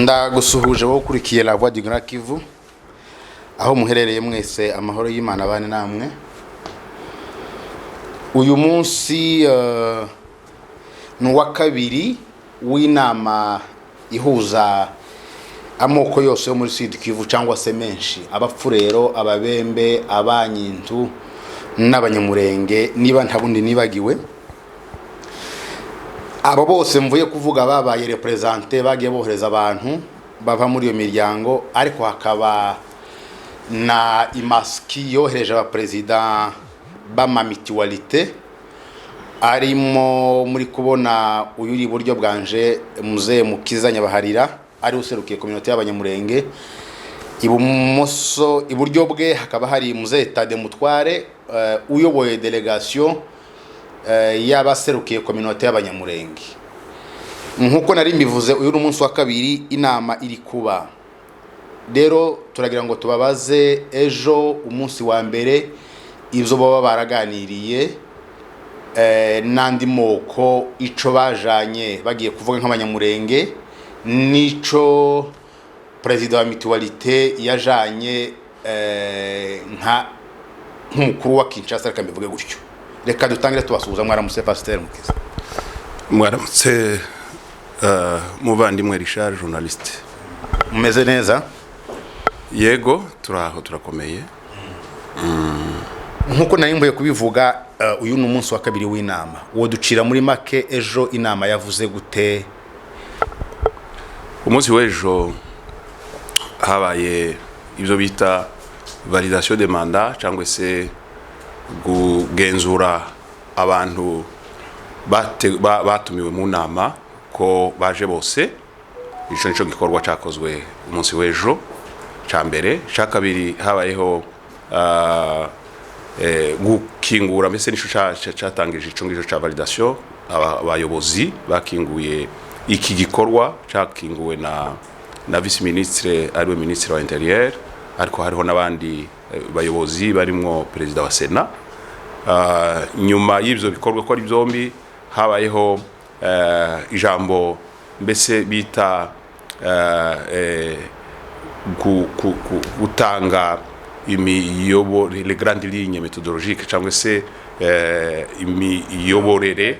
ndagusuhuje wo kurikiye la voix du Grand Kivu aho muherereye mwese amahoro y'Imana bane namwe. Uyu munsi nuwa kabiri w'inama ihuza amoko yose yo muri Sud Kivu cyangwa se menshi, abapfurero, ababembe, abanyintu n'abanyamurenge, niba ntabundi nibagiwe. Abo bose mvuye kuvuga babaye representer, bagiye bohereza abantu bava muri iyo miryango, ariko hakaba na imaski yohereje aba president b'amamitualité, arimo muri kubona uyu uri buryo bwanje Muzee Mukiza Nyabaharira, ari userukiye communauté y'abanyamurenge. Ibumoso iburyo bwe hakaba hari Muzee Tade Mutware uyoboye delegation y'abaserukiye communauté y'abanyamurenge. Nkuko nari mbivuze, uyu n'umunsi wa kabiri inama iri kuba. Rero turagira ngo tubabaze ejo umunsi wa mbere ibyo baba baraganiriye nandi moko ico bajanye bagiye kuvuga nk'abanyamurenge, nico president wa mutualité yajanye nk'umukuru wa Kinshasa, reka mbivuge gutyo. Reka dutangire tubasuhuza. Mwaramutse Pasteur Mukiza. Mwaramutse muvandimwe Richard, journaliste. Mumeze neza? Yego, turaho turakomeye. Nkuko narimbuye kubivuga, uyu n'umunsi wa kabiri w'inama. Wo ducira muri make ejo inama yavuze gute? Umunsi w'ejo habaye ibyo bita validation de mandat, cyangwa se kugenzura abantu batumiwe mu nama ko baje bose. Ico nico gikorwa cyakozwe umunsi w'ejo ca mbere. Ca kabiri habayeho gukingura, mbese nico cyatangije ico ngico ca validation. Abayobozi bakinguye iki gikorwa, cyakinguwe na vice ministre ariwe ministre wa intérieur, ariko hariho nabandi bayobozi barimo president wa Sena. Nyuma y'ibyo bikorwa ko ari byombi habayeho ijambo mbese bita gutanga les grandes lignes méthodologiques, cyangwa se imiyoborere,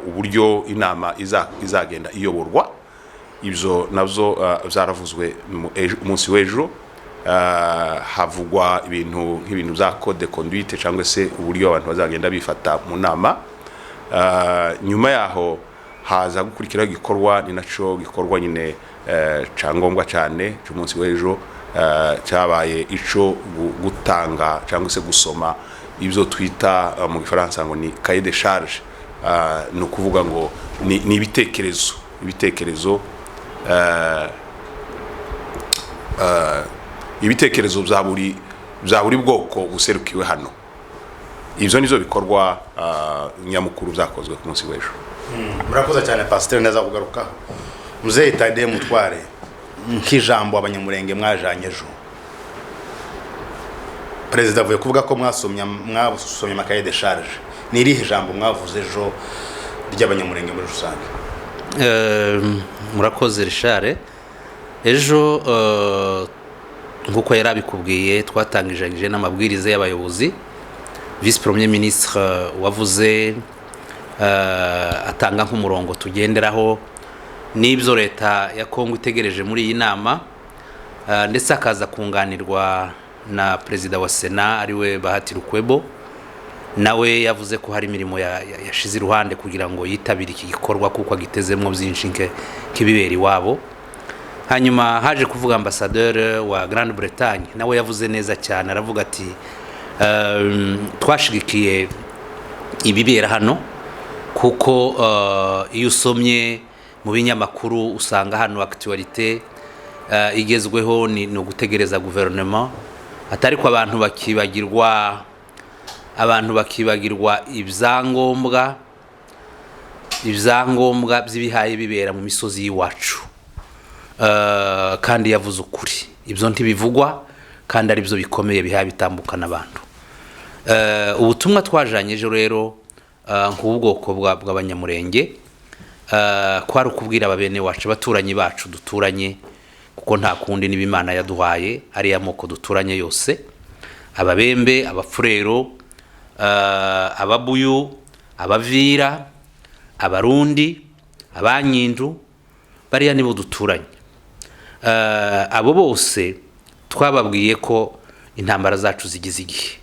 uburyo inama izagenda iyoborwa. Ibyo nabyo byaravuzwe umunsi w'ejo. Havugwa ibintu nk'ibintu za code de conduite, cyangwa se uburyo abantu bazagenda bifata mu nama. Nyuma yaho haza gukurikira gikorwa, ni naco gikorwa nyine cyangombwa cyane cy'umunsi w'ejo, cyabaye ico gutanga cyangwa se gusoma ibyo twita mu Gifaransa ngo ni cahier de charge. No kuvuga ngo ni ibitekerezo ibitekerezo bya buri bwoko buserukiwe hano. Ibyo nizo bikorwa nyamukuru byakozwe ku munsi w'ejo. Murakoze cyane Pasteur, neza kugaruka. Muzee Tade Mutware, nk'ijambo abanyamurenge mwajanye ejo, president avuye kuvuga ko mwasomye makaye de charge. Ni irihe jambo mwavuze ejo ry'abanyamurenge muri rusange? Murakoze Richard. Ejo nkuko yarabikubwiye, twatangije n'amabwiriza y'abayobozi. Vice Premier Ministre wavuze atanga nk'umurongo tugenderaho n'ibyo leta ya Kongo itegereje muri iyi nama, ndetse akaza kunganirwa na president wa Sena ariwe Bahati Lukwebo. Nawe yavuze ko hari imirimo yashize iruhande kugira ngo yitabire iki gikorwa kuko agitezemo byinshi nk'ibiberi wabo. Hanyuma haje kuvuga ambassadeur wa Grande Bretagne, nawe yavuze neza cyane, aravuga ati twashigikiye ibibera hano kuko iyo usomye mu binyamakuru usanga hano actualité igezweho ni gutegereza gouvernement, atari ko abantu bakibagirwa ibyangombwa by'ibihaye bibera mu misozi y'iwacu. Kandi yavuze ukuri, ibyo ntibivugwa kandi ari byo bikomeye bihaye bitambukana abantu. Ubutumwa twajanye ejo rero nk'ubwoko bw'abanyamurenge kwari ukubwira ababene wacu abaturanyi bacu duturanye kuko nta kundi n'ibimana yaduhaye ari amoko duturanye yose, ababembe, abafurero, ababuyu, abavira, abarundi, abanyindu, bariya nibo duturanye. Abo bose twababwiye ko intambara zacu zigize igihe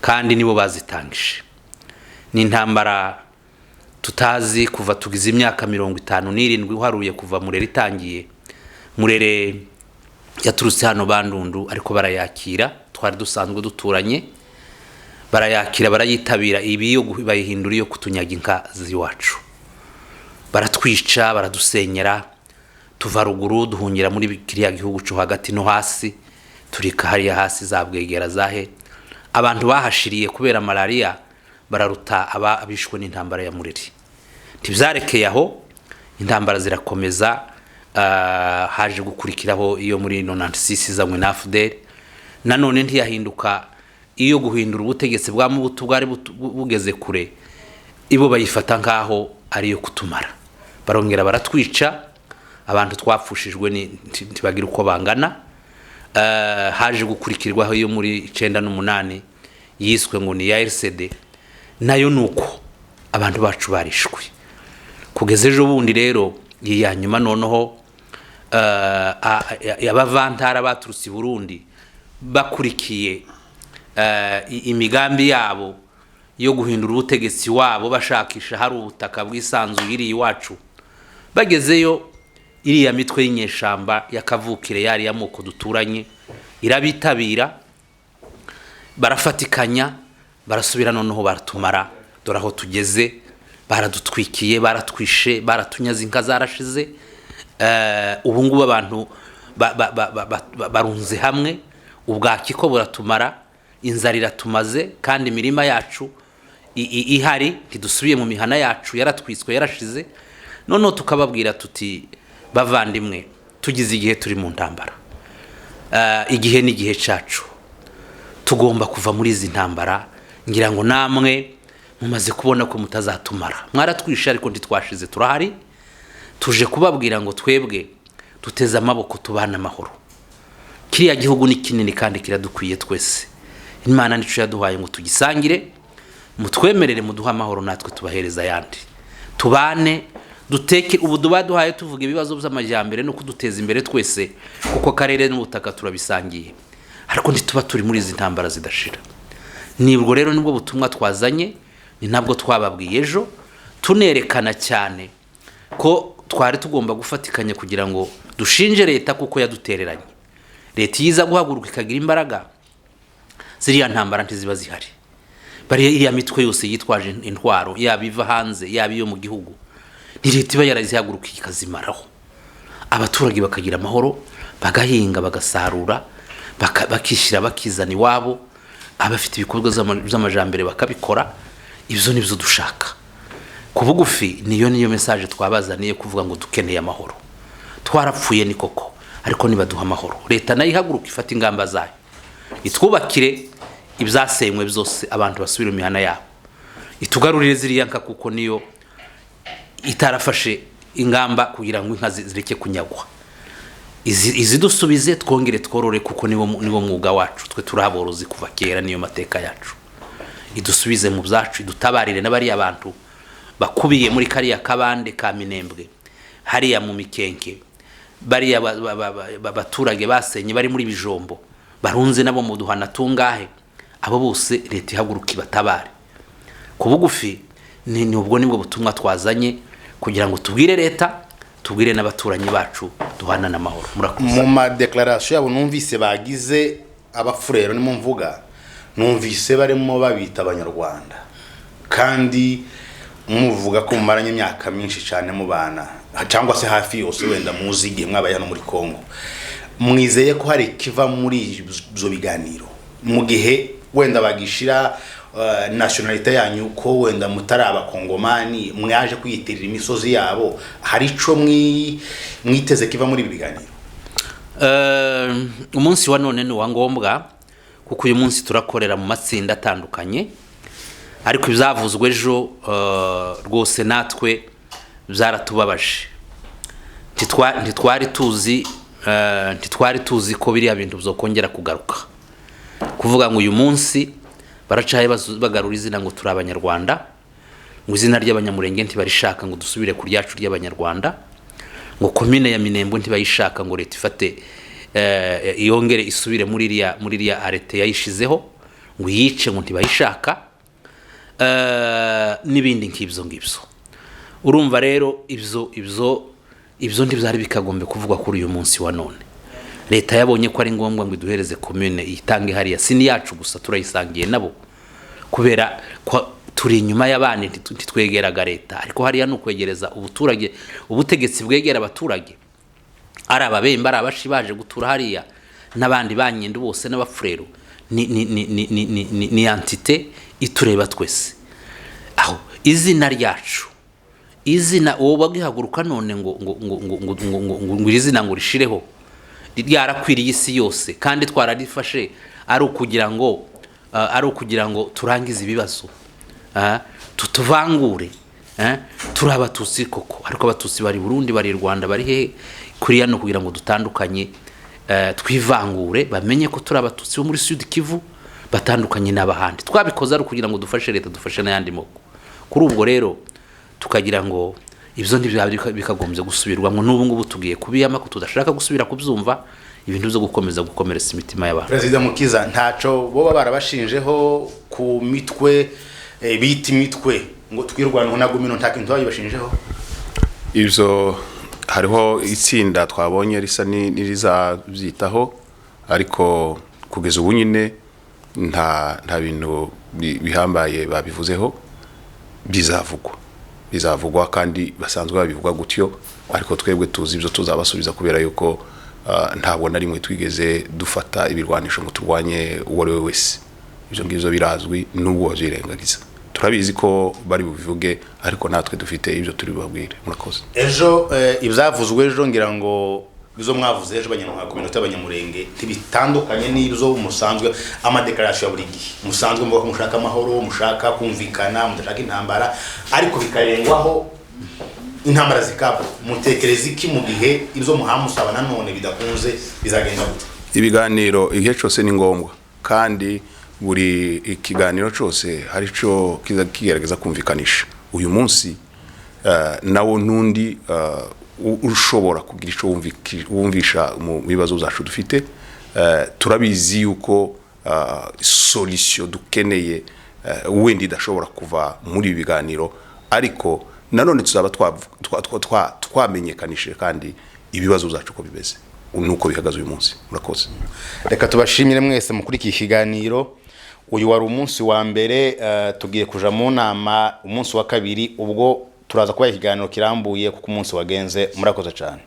kandi nibo bazitangije. Ni intambara tutazi kuva tugize imyaka 57 uharuye kuva Murere itangiye. Murere yaturutse hano Bandundu ariko barayakira, twari dusanzwe duturanye, barayakira barayitabira, ibi yo bayihindura yo kutunyaga inka ziwacu, baratwica, baradusenyera, tuva ruguru duhungira muri kiriya gihugu cyo hagati no hasi, turika hariya hasi zabwegera zahe. Abantu bahashiriye kubera malaria bararuta abishwe n'intambara ya Murere. Ntibyarekeye aho, intambara zirakomeza. Haje gukurikiraho iyo muri 96 zamwe na FDL, nanone ntiyahinduka iyo guhindura ubutegetsi bwa Mubutu bwari bugeze kure, ibo bayifata nkaho ariyo kutumara, barongera baratwica, abantu twapfushijwe ntibagira uko bangana. Haje gukurikirwaho iyo muri 98 yiswe ngo ni ya RCD, nayo nuko abantu bacu barishwe. Kugeza ejo bundi rero ya nyuma noneho yabavantara baturutse Burundi bakurikiye imigambi yabo yo guhindura ubutegetsi wabo, bashakisha hari ubutaka bwisanzuye iri iwacu. Bagezeyo iriya mitwe y'inyeshamba yakavukire yari yamoko duturanye irabitabira, barafatikanya, barasubira noneho baratumara. Dore aho tugeze, baradutwikiye, baratwishe, baratunyaza inka zarashize. Ubu ngubu abantu barunze hamwe, ubwaki ko buratumara, inzara iratumaze, kandi imirima yacu ihari ntidusubiye mu mihana yacu, yaratwiswe, yarashize. Noneho tukababwira tuti bavandimwe, tugize igihe turi mu ntambara, igihe ni igihe cyacu, tugomba kuva muri izi ntambara. Ngira ngo namwe mumaze kubona ko mutazatumara, mwaratwishe ariko ntitwashize, turahari. Tuje kubabwira ngo twebwe duteze amaboko tubana amahoro. Kiriya gihugu ni kinini kandi kiradukwiye twese. Imana nico yaduhaye ngo tugisangire, mutwemerere muduha amahoro natwe tubahereza yandi, tubane duteke ubu baduhaye, tuvuga ibibazo by'amajyambere no kuduteza imbere twese, kuko karere n'ubutaka turabisangiye, ariko ntituba turi muri izi ntambara zidashira. Nibwo rero nibwo butumwa twazanye, ni nabwo twababwiye ejo, tunerekana cyane ko twari tugomba gufatikanya kugira ngo dushinje leta kuko yadutereranye. Leta yiza guhaguruka ikagira imbaraga, ziriya ntambara ntiziba zihari. Bari iriya mitwe yose yitwaje intwaro, yabiva hanze yabiyo mu gihugu, ni leta iba yarazihaguruka ikazimaraho, abaturage bakagira amahoro, bagahinga, bagasarura, bakishira, bakizana iwabo, abafite ibikorwa by'amajambere bakabikora. Ibyo nibyo dushaka. Kubugufi niyo message twabazaniye, kuvuga ngo dukeneye amahoro. Twarapfuye ni koko, ariko nibaduha amahoro, leta nayo ihaguruka ifata ingamba zayo, itwubakire ibyasenywe byose, abantu basubira imihana yabo, itugarurire ziriya nka kuko niyo itarafashe ingamba kugira ngo inka zireke kunyagwa. Izi dusubize, twongere tworore kuko niwo mwuga wacu, twe turaborozi kuva kera, niyo mateka yacu. Idusubize mu byacu, idutabarire n'abari abantu bakubiye muri kariya kabande ka Minembwe, hariya mu Mikenke, bari abaturage basenye bari muri Bijombo, barunze nabo mu duhana tungahe. Abo bose leta ihaguruka ibatabare. Kubugufi ni ubwo nibwo butumwa twazanye, kugira ngo tubwire leta, tubwire n'abaturanyi bacu duhana n'amahoro. Mu ma declaration yabo numvise bagize abafurero, ni mvuga numvise barimo babita abanyarwanda, kandi muvuga ko mumaranye imyaka myinshi cyane mu bana, cyangwa se hafi yose wenda muzige mwabaye hano muri Kongo. Mwizeye ko hari kiva muri zo biganiro, mu gihe wenda bagishira nationalite yanyu, ko wenda mutari abakongomani, mwaje kwiyitirira imisozi yabo, hari ico mwiteze kiva muri biganiro? Umunsi wa none ni wangombwa, kuko uyu munsi turakorera mu matsinda atandukanye, ariko ibyavuzwe ejo rwose natwe byaratubabaje. ntitwari tuzi ko biriya bintu bizokongera kugaruka, kuvuga ngo uyu munsi baracaye bagarura izina ngo turi abanyarwanda, ngo izina ry'abanyamurenge ntibarishaka ngo dusubire ku ryacu ry'abanyarwanda, ngo komine ya Minembwe ntibayishaka ngo leta ifate yongere isubire muri iriya arete yayishizeho ngo yice ngo ntibayishaka, n'ibindi nk'ibyo ngibyo. Urumva rero ibyo ntibyari bikagombe kuvugwa kuri uyu munsi wa none. Leta yabonye ko ari ngombwa ngo iduhereze komune itange hariya, si ni yacu gusa, turayisangiye nabo, kubera ko turi inyuma y'abandi, ntitwegeraga leta, ariko hariya ni ukwegereza ubutegetsi bwegera abaturage, ari ababembe, ari abashi baje gutura hariya, n'abandi banyendo bose n'abafurero, ni entite itureba twese. Aho izina ryacu, izina uwo bagihaguruka none ngo izina ngo rishireho, ryarakwiriye isi yose, kandi twararifashe ari ukugira ngo turangize ibibazo, tutuvangure, turi abatutsi koko, ariko abatutsi bari Burundi, bari Rwanda, bari he kuriya no kugira ngo dutandukanye, twivangure, bamenye ko turi abatutsi bo muri Sud Kivu, batandukanye n'abahandi. Twabikoze ari kugira ngo dufashe leta, dufashe n'ayandi moko. Kuri ubwo rero tukagira ngo ibyo bikagombye gusubirwamo, n'ubu ngubu tugiye kubiyama ko tudashaka gusubira kubyumva, ibintu byo gukomeretsa imitima y'abantu. Perezida Mukiza, ntaco boba barabashinjeho ku mitwe bita imitwe ngo twirwanaho na gumino, nta kintu babashinjeho? Ibyo hariho itsinda twabonye risa n'irizabyitaho, ariko kugeza ubu nyine nta bintu bihambaye babivuzeho. Bizavugwa kandi basanzwe babivuga gutyo, ariko twebwe tuzi ibyo tuzabasubiza, kubera yuko ntabwo na rimwe twigeze dufata ibirwanisho ngo turwanye uwo ari we wese. Ibyo ngibyo birazwi, n'ubwo wazirengagiza turabizi ko bari bubivuge, ariko natwe dufite ibyo turi babwire. Murakoze. Ejo ibyavuzwe ejo, ngira ngo bizo mwavuze ejo banyarwanda ku minota y'abanyamurenge tibitandukanye n'ibyo musanzwe amadekarasiyo ya buri gihe. Musanzwe muvuga ko mushaka amahoro, mushaka kumvikana, mudashaka intambara, ariko bikarengwaho intambara zikaba. Mutekereza iki mu gihe ibyo muhamusaba nanone bidakunze, bizagenda gute? Ibiganiro igihe cyose ni ngombwa, kandi buri ikiganiro cyose hari cyo kigerageza kumvikanisha. Uyu munsi nawo nundi ushobora kugira icyo wumvisha mu bibazo zacu dufite. Turabizi yuko solution dukeneye wenda idashobora kuva muri biganiro, ariko nanone tuzaba twamenyekanishije kandi ibibazo zacu ko bimeze nuko bihagaze uyu munsi. Murakoze. Reka tubashimire mwese muri iki kiganiro. Uyu wari umunsi wa mbere, tugiye kuja mu nama umunsi wa kabiri, ubwo turaza kuba ikiganiro kirambuye kuko umunsi wagenze. Murakoze cyane.